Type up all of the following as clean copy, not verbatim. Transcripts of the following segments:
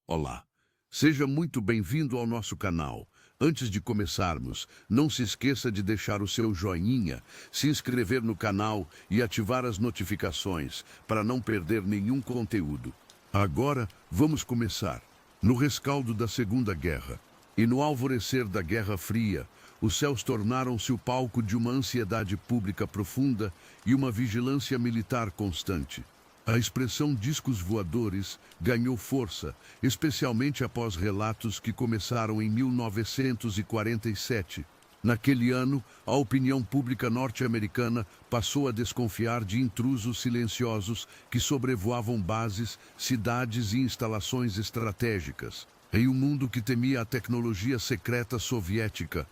Olá, seja muito bem-vindo ao nosso canal. Antes de começarmos, não se esqueça de deixar o seu joinha, se inscrever no canal e ativar as notificações para não perder nenhum conteúdo. Agora, vamos começar. No rescaldo da Segunda Guerra e no alvorecer da Guerra Fria, os céus tornaram-se o palco de uma ansiedade pública profunda e uma vigilância militar constante. A expressão discos voadores ganhou força, especialmente após relatos que começaram em 1947. Naquele ano, a opinião pública norte-americana passou a desconfiar de intrusos silenciosos que sobrevoavam bases, cidades e instalações estratégicas. Em um mundo que temia a tecnologia secreta soviética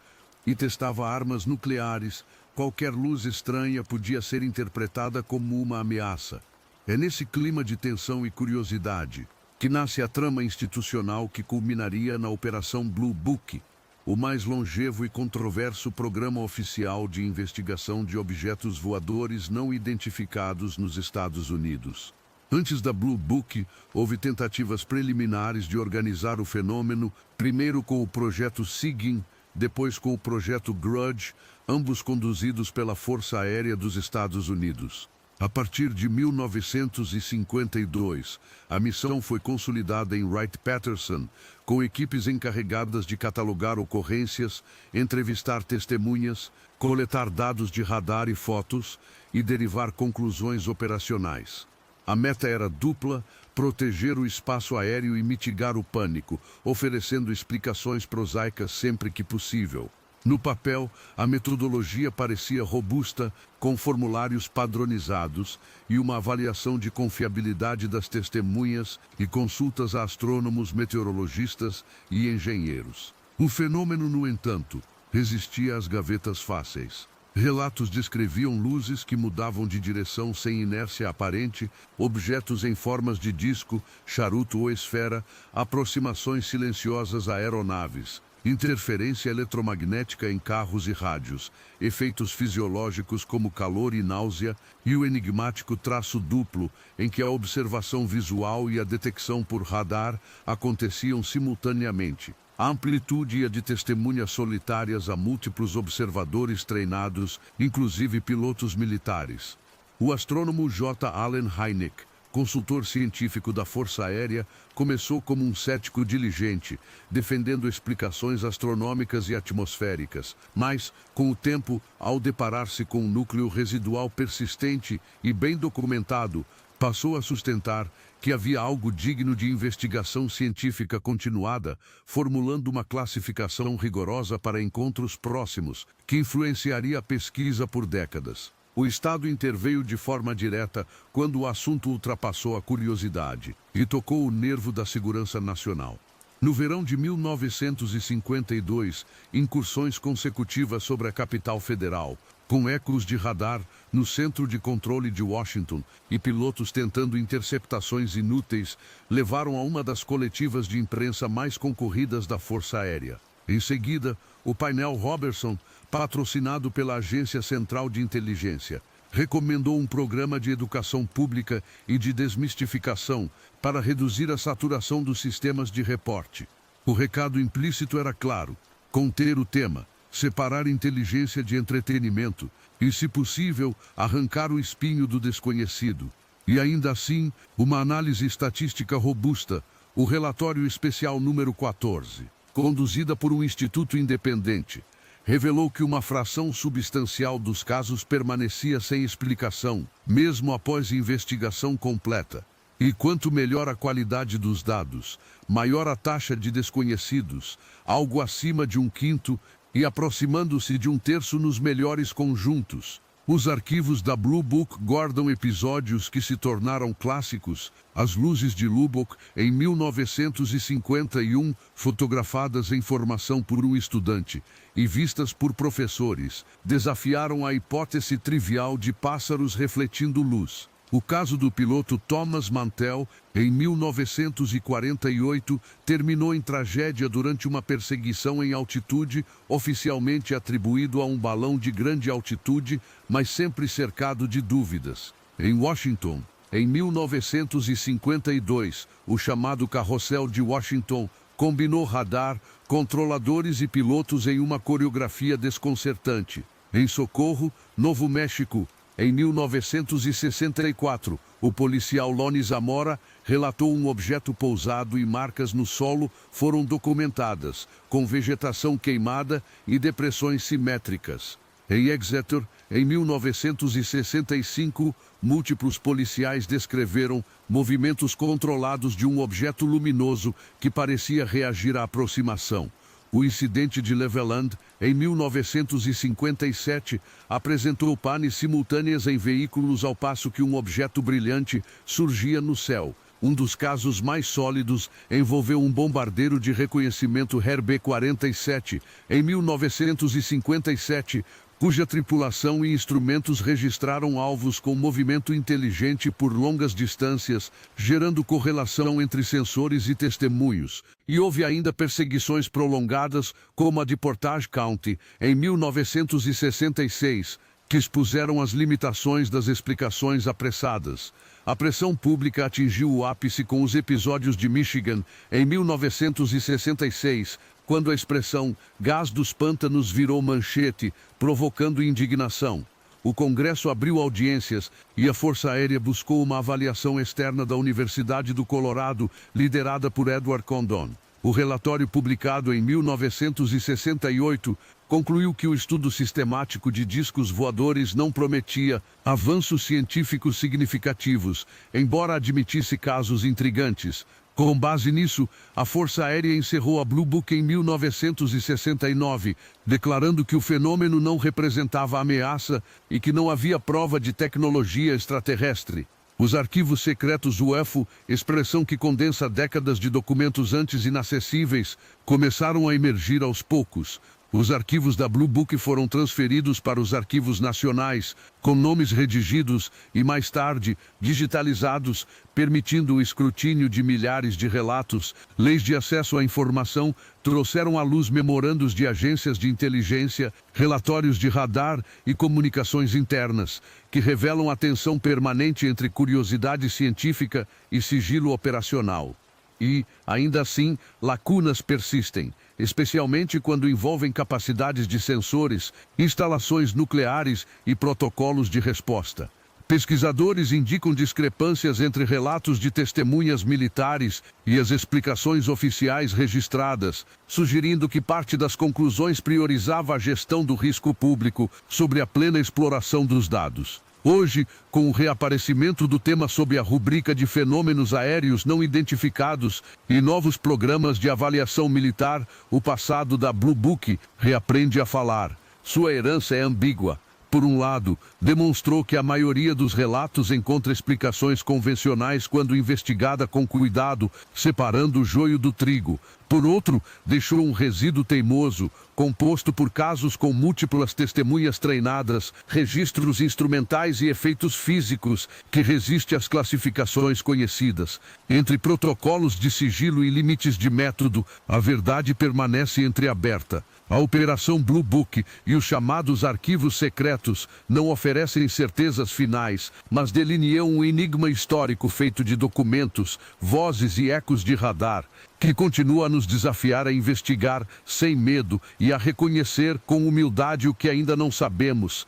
e testava armas nucleares, qualquer luz estranha podia ser interpretada como uma ameaça. É nesse clima de tensão e curiosidade que nasce a trama institucional que culminaria na Operação Blue Book, o mais longevo e controverso programa oficial de investigação de objetos voadores não identificados nos Estados Unidos. Antes da Blue Book, houve tentativas preliminares de organizar o fenômeno, primeiro com o projeto SIGINT, depois com o projeto Grudge, ambos conduzidos pela Força Aérea dos Estados Unidos. A partir de 1952, a missão foi consolidada em Wright-Patterson, com equipes encarregadas de catalogar ocorrências, entrevistar testemunhas, coletar dados de radar e fotos e derivar conclusões operacionais. A meta era dupla: proteger o espaço aéreo e mitigar o pânico, oferecendo explicações prosaicas sempre que possível. No papel, a metodologia parecia robusta, com formulários padronizados e uma avaliação de confiabilidade das testemunhas e consultas a astrônomos, meteorologistas e engenheiros. O fenômeno, no entanto, resistia às gavetas fáceis. Relatos descreviam luzes que mudavam de direção sem inércia aparente, objetos em formas de disco, charuto ou esfera, aproximações silenciosas a aeronaves, interferência eletromagnética em carros e rádios, efeitos fisiológicos como calor e náusea, e o enigmático traço duplo, em que a observação visual e a detecção por radar aconteciam simultaneamente. A amplitude e a de testemunhas solitárias a múltiplos observadores treinados, inclusive pilotos militares. O astrônomo J. Allen Hynek, consultor científico da Força Aérea, começou como um cético diligente, defendendo explicações astronômicas e atmosféricas, mas, com o tempo, ao deparar-se com um núcleo residual persistente e bem documentado, passou a sustentar que havia algo digno de investigação científica continuada, formulando uma classificação rigorosa para encontros próximos, que influenciaria a pesquisa por décadas. O Estado interveio de forma direta quando o assunto ultrapassou a curiosidade e tocou o nervo da segurança nacional. No verão de 1952, incursões consecutivas sobre a capital federal, com ecos de radar no centro de controle de Washington e pilotos tentando interceptações inúteis, levaram a uma das coletivas de imprensa mais concorridas da Força Aérea. Em seguida, o painel Robertson, patrocinado pela Agência Central de Inteligência, recomendou um programa de educação pública e de desmistificação para reduzir a saturação dos sistemas de reporte. O recado implícito era claro: conter o tema, separar inteligência de entretenimento e, se possível, arrancar o espinho do desconhecido. E ainda assim, uma análise estatística robusta, o relatório especial número 14, conduzida por um instituto independente, revelou que uma fração substancial dos casos permanecia sem explicação, mesmo após investigação completa. E quanto melhor a qualidade dos dados, maior a taxa de desconhecidos, algo acima de 1/5 e aproximando-se de 1/3 nos melhores conjuntos. Os arquivos da Blue Book guardam episódios que se tornaram clássicos: as luzes de Lubbock em 1951, fotografadas em formação por um estudante e vistas por professores, desafiaram a hipótese trivial de pássaros refletindo luz. O caso do piloto Thomas Mantell, em 1948, terminou em tragédia durante uma perseguição em altitude, oficialmente atribuído a um balão de grande altitude, mas sempre cercado de dúvidas. Em Washington, Em 1952, o chamado Carrossel de Washington combinou radar, controladores e pilotos em uma coreografia desconcertante. Em Socorro, Novo México, em 1964, o policial Lonnie Zamora relatou um objeto pousado e marcas no solo foram documentadas, com vegetação queimada e depressões simétricas. Em Exeter, em 1965, múltiplos policiais descreveram movimentos controlados de um objeto luminoso que parecia reagir à aproximação. O incidente de Levelland, em 1957, apresentou panes simultâneas em veículos ao passo que um objeto brilhante surgia no céu. Um dos casos mais sólidos envolveu um bombardeiro de reconhecimento RB-47, em 1957, cuja tripulação e instrumentos registraram alvos com movimento inteligente por longas distâncias, gerando correlação entre sensores e testemunhos. E houve ainda perseguições prolongadas, como a de Portage County, em 1966, que expuseram as limitações das explicações apressadas. A pressão pública atingiu o ápice com os episódios de Michigan, em 1966, quando a expressão "gás dos pântanos" virou manchete, provocando indignação. O Congresso abriu audiências e a Força Aérea buscou uma avaliação externa da Universidade do Colorado, liderada por Edward Condon. O relatório publicado em 1968 concluiu que o estudo sistemático de discos voadores não prometia avanços científicos significativos, embora admitisse casos intrigantes. Com base nisso, a Força Aérea encerrou a Blue Book em 1969, declarando que o fenômeno não representava ameaça e que não havia prova de tecnologia extraterrestre. Os arquivos secretos UFO, expressão que condensa décadas de documentos antes inacessíveis, começaram a emergir aos poucos. Os arquivos da Blue Book foram transferidos para os arquivos nacionais, com nomes redigidos e, mais tarde, digitalizados, permitindo o escrutínio de milhares de relatos. Leis de acesso à informação trouxeram à luz memorandos de agências de inteligência, relatórios de radar e comunicações internas, que revelam a tensão permanente entre curiosidade científica e sigilo operacional. E, ainda assim, lacunas persistem, especialmente quando envolvem capacidades de sensores, instalações nucleares e protocolos de resposta. Pesquisadores indicam discrepâncias entre relatos de testemunhas militares e as explicações oficiais registradas, sugerindo que parte das conclusões priorizava a gestão do risco público sobre a plena exploração dos dados. Hoje, com o reaparecimento do tema sob a rubrica de fenômenos aéreos não identificados e novos programas de avaliação militar, o passado da Blue Book reaprende a falar. Sua herança é ambígua. Por um lado, demonstrou que a maioria dos relatos encontra explicações convencionais quando investigada com cuidado, separando o joio do trigo. Por outro, deixou um resíduo teimoso, composto por casos com múltiplas testemunhas treinadas, registros instrumentais e efeitos físicos, que resiste às classificações conhecidas. Entre protocolos de sigilo e limites de método, a verdade permanece entreaberta. A Operação Blue Book e os chamados arquivos secretos não oferecem certezas finais, mas delineam um enigma histórico feito de documentos, vozes e ecos de radar, que continua a nos desafiar a investigar sem medo e a reconhecer com humildade o que ainda não sabemos.